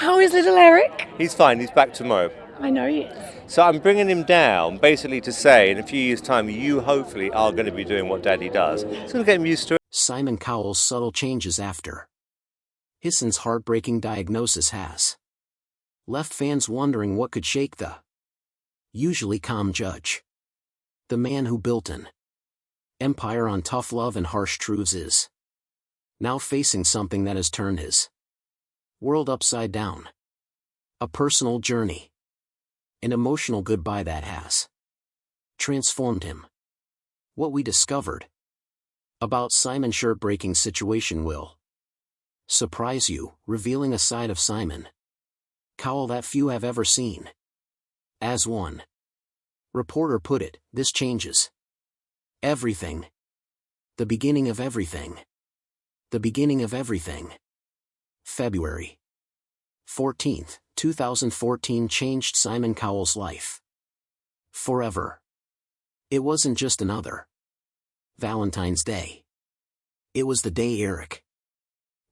How is little Eric? He's fine, he's back tomorrow. I know he is. So I'm bringing him down basically to say in a few years' time you hopefully are going to be doing what Daddy does. It's going to get him used to it. Simon Cowell's subtle changes after Hisson's heartbreaking diagnosis has left fans wondering what could shake the usually calm judge. The man who built an empire on tough love and harsh truths is now facing something that has turned his world upside down. A personal journey. An emotional goodbye that has transformed him. What we discovered about Simon's shirt-breaking situation will surprise you, revealing a side of Simon Cowell that few have ever seen. As one reporter put it, this changes everything. The beginning of everything. The beginning of everything. February 14th, 2014 changed Simon Cowell's life forever. It wasn't just another Valentine's Day. It was the day Eric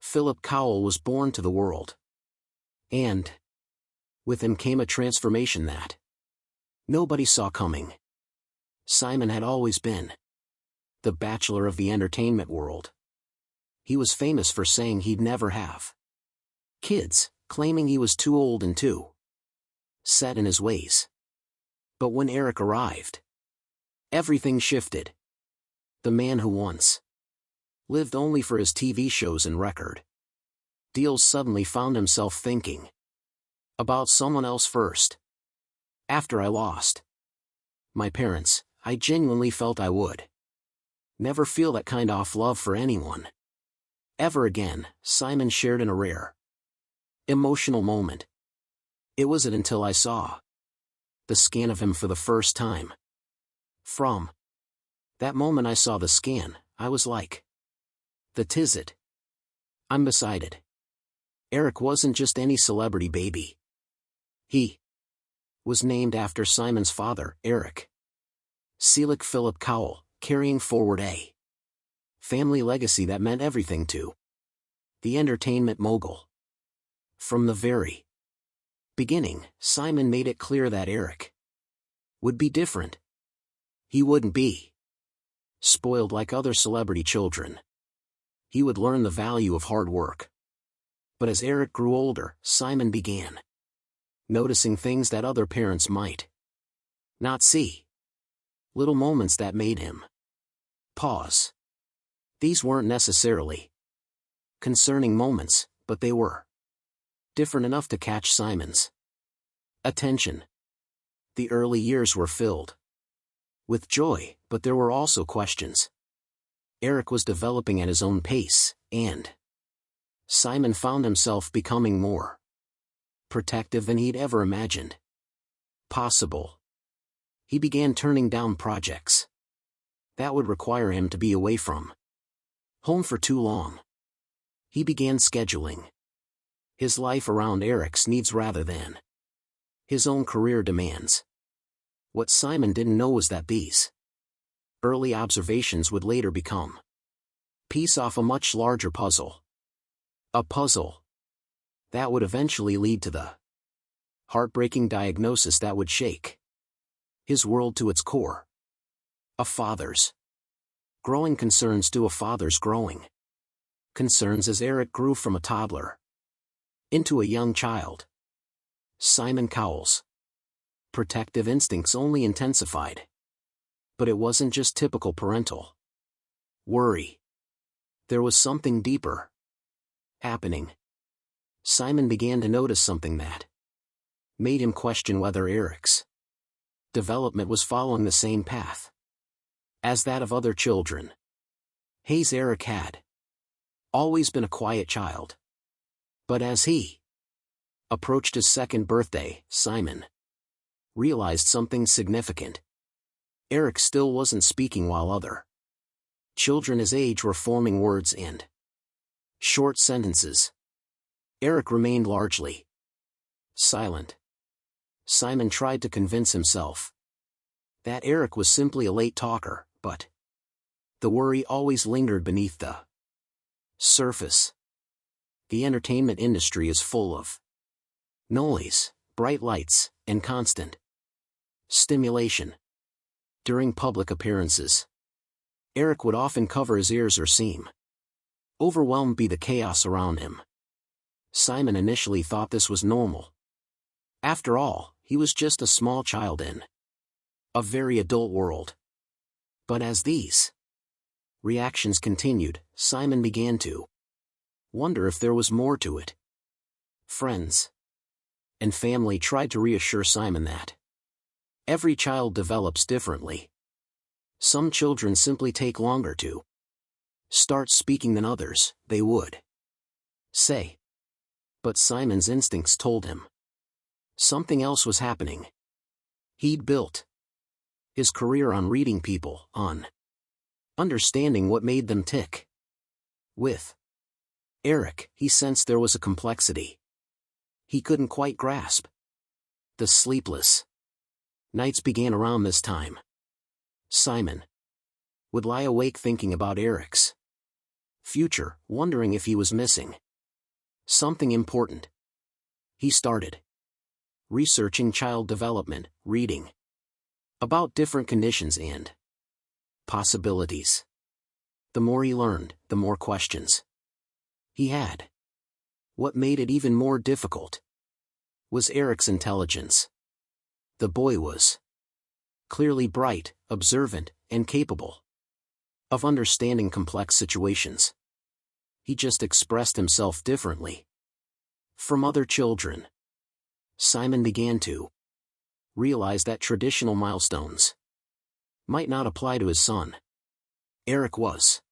Philip Cowell was born to the world. And with him came a transformation that nobody saw coming. Simon had always been the bachelor of the entertainment world. He was famous for saying he'd never have kids, claiming he was too old and too set in his ways. But when Eric arrived, everything shifted. The man who once lived only for his TV shows and record deals suddenly found himself thinking about someone else first. After I lost my parents, I genuinely felt I would never feel that kind of love for anyone ever again, Simon shared in a rare emotional moment. It wasn't until I saw the scan of him for the first time. From that moment I saw the scan, I was like, that is it. I'm beside it. Eric wasn't just any celebrity baby. He was named after Simon's father, Eric Selig Philip Cowell, carrying forward a family legacy that meant everything to the entertainment mogul. From the very beginning, Simon made it clear that Eric would be different. He wouldn't be spoiled like other celebrity children. He would learn the value of hard work. But as Eric grew older, Simon began noticing things that other parents might not see. Little moments that made him pause. These weren't necessarily concerning moments, but they were different enough to catch Simon's attention. The early years were filled with joy, but there were also questions. Eric was developing at his own pace, and Simon found himself becoming more protective than he'd ever imagined possible. He began turning down projects that would require him to be away from home for too long. He began scheduling his life around Eric's needs rather than his own career demands. What Simon didn't know was that these early observations would later become piece off a much larger puzzle. A puzzle that would eventually lead to the heartbreaking diagnosis that would shake his world to its core. A father's growing concerns to a father's growing concerns as Eric grew from a toddler into a young child. Simon Cowell's protective instincts only intensified. But it wasn't just typical parental worry. There was something deeper happening. Simon began to notice something that made him question whether Eric's development was following the same path as that of other children. Eric had always been a quiet child. But as he approached his second birthday, Simon realized something significant. Eric still wasn't speaking while other children his age were forming words and short sentences. Eric remained largely silent. Simon tried to convince himself that Eric was simply a late talker, but the worry always lingered beneath the surface. The entertainment industry is full of Noise, bright lights, and constant stimulation. During public appearances, Eric would often cover his ears or seem overwhelmed by the chaos around him. Simon initially thought this was normal. After all, he was just a small child in a very adult world. But as these reactions continued, Simon began to wonder if there was more to it. Friends and family tried to reassure Simon that every child develops differently. Some children simply take longer to start speaking than others, they would say. But Simon's instincts told him something else was happening. He'd built his career on reading people, on understanding what made them tick. With Eric, he sensed there was a complexity he couldn't quite grasp. The sleepless nights began around this time. Simon would lie awake thinking about Eric's future, wondering if he was missing something important. He started researching child development, reading about different conditions and possibilities. The more he learned, the more questions he had. What made it even more difficult was Eric's intelligence. The boy was clearly bright, observant, and capable of understanding complex situations. He just expressed himself differently from other children. Simon began to realize that traditional milestones might not apply to his son. Eric was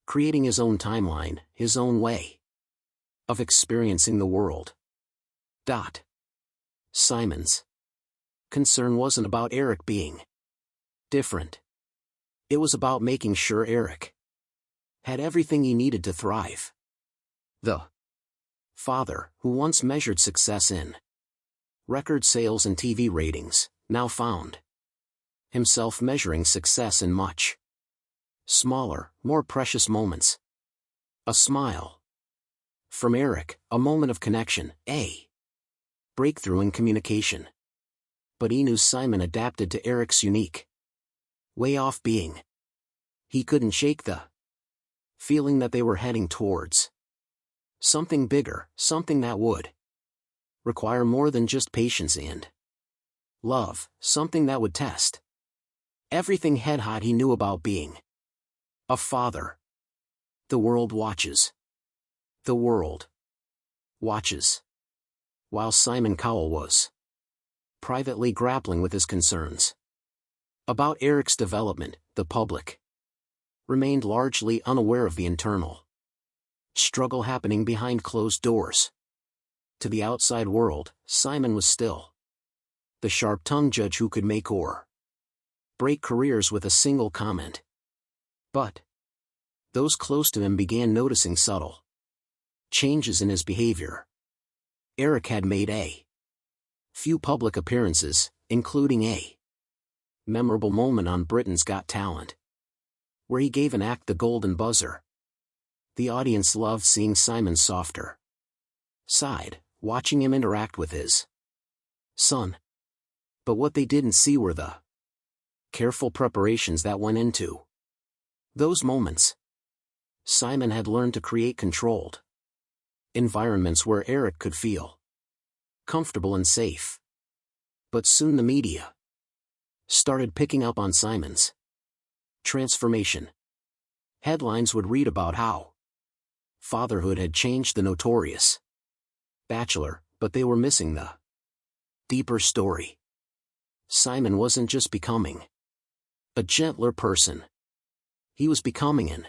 creating his own timeline, his own way of experiencing the world. Simon's concern wasn't about Eric being different. It was about making sure Eric had everything he needed to thrive. The father, who once measured success in record sales and TV ratings, now found himself measuring success in much smaller, more precious moments. A smile from Eric, a moment of connection, a breakthrough in communication. But he knew Simon adapted to Eric's unique way of being. He couldn't shake the feeling that they were heading towards something bigger, something that would require more than just patience and love, something that would test everything head-high he knew about being a father. The world watches. The world watches. While Simon Cowell was privately grappling with his concerns about Eric's development, the public remained largely unaware of the internal struggle happening behind closed doors. To the outside world, Simon was still the sharp-tongued judge who could make or break careers with a single comment. But those close to him began noticing subtle changes in his behavior. Eric had made a few public appearances, including a memorable moment on Britain's Got Talent, where he gave an act the golden buzzer. The audience loved seeing Simon's softer side, watching him interact with his son. But what they didn't see were the careful preparations that went into those moments. Simon had learned to create controlled environments where Eric could feel comfortable and safe. But soon the media started picking up on Simon's transformation. Headlines would read about how fatherhood had changed the notorious bachelor, but they were missing the deeper story. Simon wasn't just becoming a gentler person. He was becoming an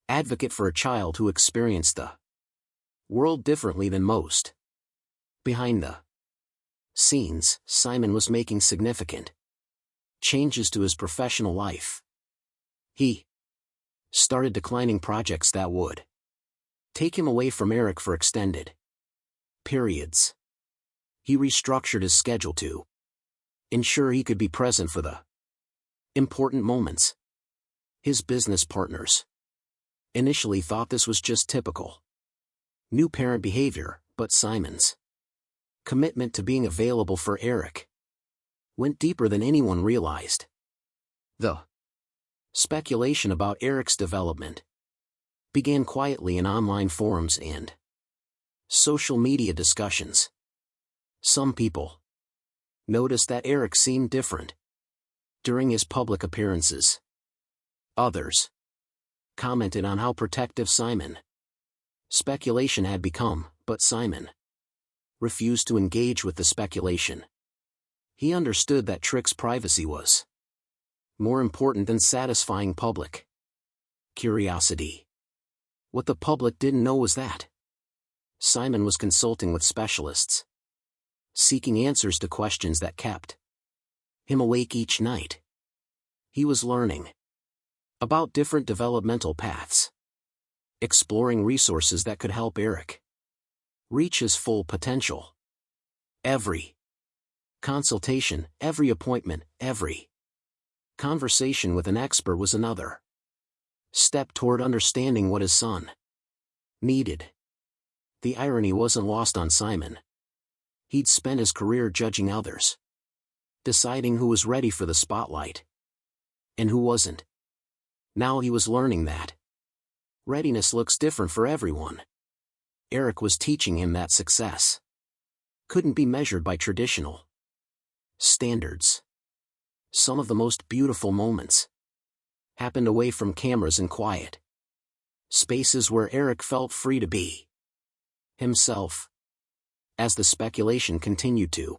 advocate for a child who experienced the world differently than most. Behind the scenes, Simon was making significant changes to his professional life. He started declining projects that would take him away from Eric for extended periods. He restructured his schedule to ensure he could be present for the important moments. His business partners initially thought this was just typical new parent behavior, but Simon's Commitment to being available for Eric went deeper than anyone realized. The speculation about Eric's development began quietly in online forums and social media discussions. Some people noticed that Eric seemed different during his public appearances. Others commented on how protective Simon speculation had become, but Simon refused to engage with the speculation. He understood that Trick's privacy was more important than satisfying public curiosity. What the public didn't know was that Simon was consulting with specialists, seeking answers to questions that kept him awake each night. He was learning about different developmental paths, exploring resources that could help Eric reach his full potential. Every consultation, every appointment, every conversation with an expert was another step toward understanding what his son needed. The irony wasn't lost on Simon. He'd spent his career judging others, deciding who was ready for the spotlight and who wasn't. Now he was learning that readiness looks different for everyone. Eric was teaching him that success couldn't be measured by traditional standards. Some of the most beautiful moments happened away from cameras and quiet spaces where Eric felt free to be himself. As the speculation continued to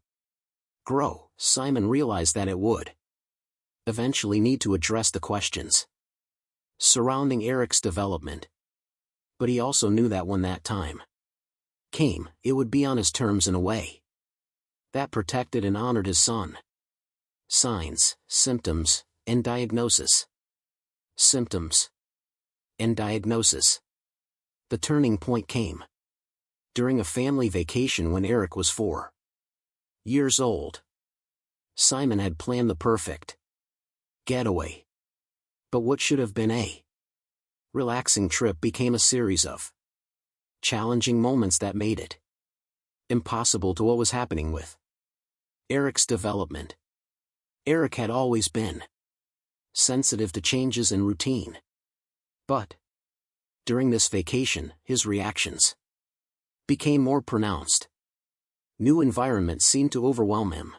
grow, Simon realized that it would eventually need to address the questions surrounding Eric's development. But he also knew that when that time came, it would be on his terms in a way that protected and honored his son. Signs, symptoms, and diagnosis. Symptoms and diagnosis. The turning point came during a family vacation when Eric was 4 years old. Simon had planned the perfect getaway. But what should have been a relaxing trip became a series of challenging moments that made it impossible to what was happening with Eric's development. Eric had always been sensitive to changes and routine. But during this vacation, his reactions became more pronounced. New environments seemed to overwhelm him.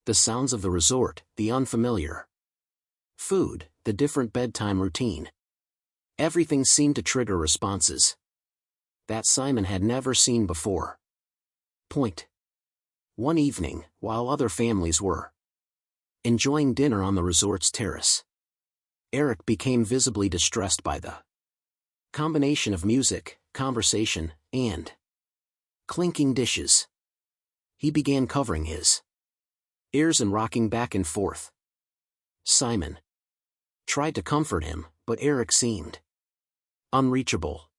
The sounds of the resort, the unfamiliar food, the different bedtime routine. Everything seemed to trigger responses that Simon had never seen before. One evening, while other families were enjoying dinner on the resort's terrace, Eric became visibly distressed by the combination of music, conversation, and clinking dishes. He began covering his ears and rocking back and forth. Simon tried to comfort him, but Eric seemed unreachable,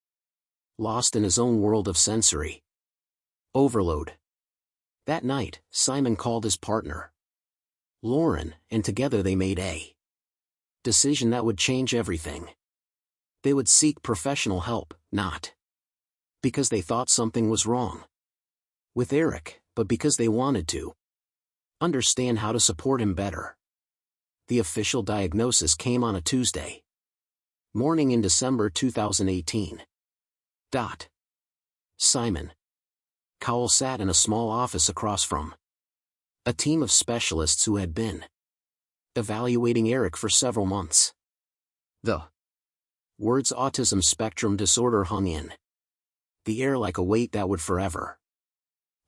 lost in his own world of sensory overload. That night, Simon called his partner, Lauren, and together they made a decision that would change everything. They would seek professional help, not because they thought something was wrong with Eric, but because they wanted to understand how to support him better. The official diagnosis came on a Tuesday morning in December 2018. Simon Cowell sat in a small office across from a team of specialists who had been evaluating Eric for several months. The words autism spectrum disorder hung in the air like a weight that would forever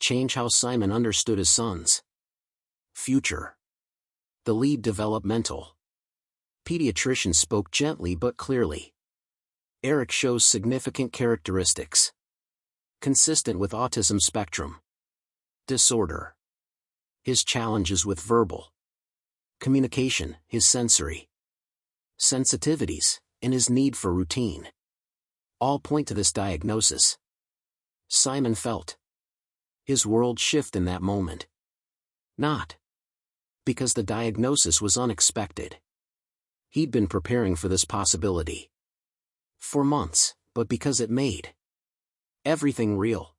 change how Simon understood his son's future. The lead developmental pediatrician spoke gently but clearly. Eric shows significant characteristics consistent with autism spectrum disorder. His challenges with verbal communication, his sensory sensitivities, and his need for routine all point to this diagnosis. Simon felt his world shift in that moment. Not because the diagnosis was unexpected. He'd been preparing for this possibility for months, but because it made everything real.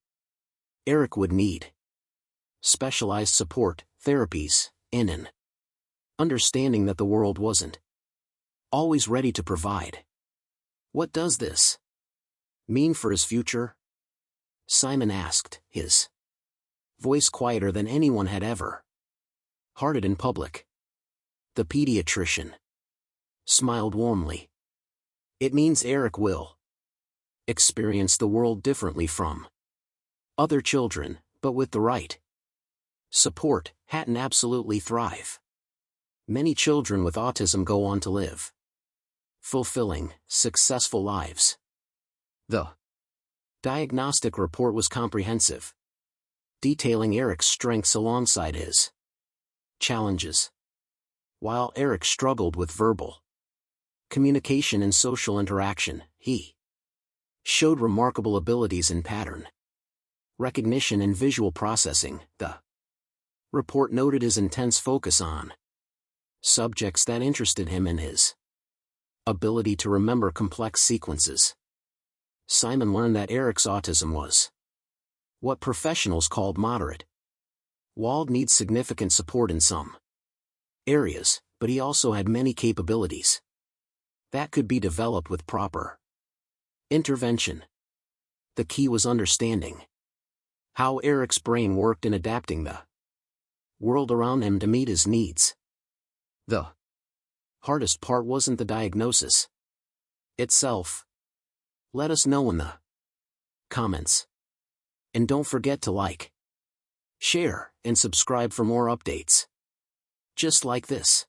Eric would need specialized support, therapies, and an understanding that the world wasn't always ready to provide. What does this mean for his future? Simon asked, his voice quieter than anyone had ever heard it in public. The pediatrician smiled warmly. It means Eric will experience the world differently from other children, but with the right support, Hatton absolutely thrive. Many children with autism go on to live fulfilling, successful lives. The diagnostic report was comprehensive, detailing Eric's strengths alongside his challenges. While Eric struggled with verbal communication and social interaction, he showed remarkable abilities in pattern recognition and visual processing. The report noted his intense focus on subjects that interested him and his ability to remember complex sequences. Simon learned that Eric's autism was what professionals called moderate. Wald needs significant support in some areas, but he also had many capabilities that could be developed with proper intervention. The key was understanding how Eric's brain worked in adapting the world around him to meet his needs. The hardest part wasn't the diagnosis itself. Let us know in the comments. And don't forget to like, share, and subscribe for more updates just like this.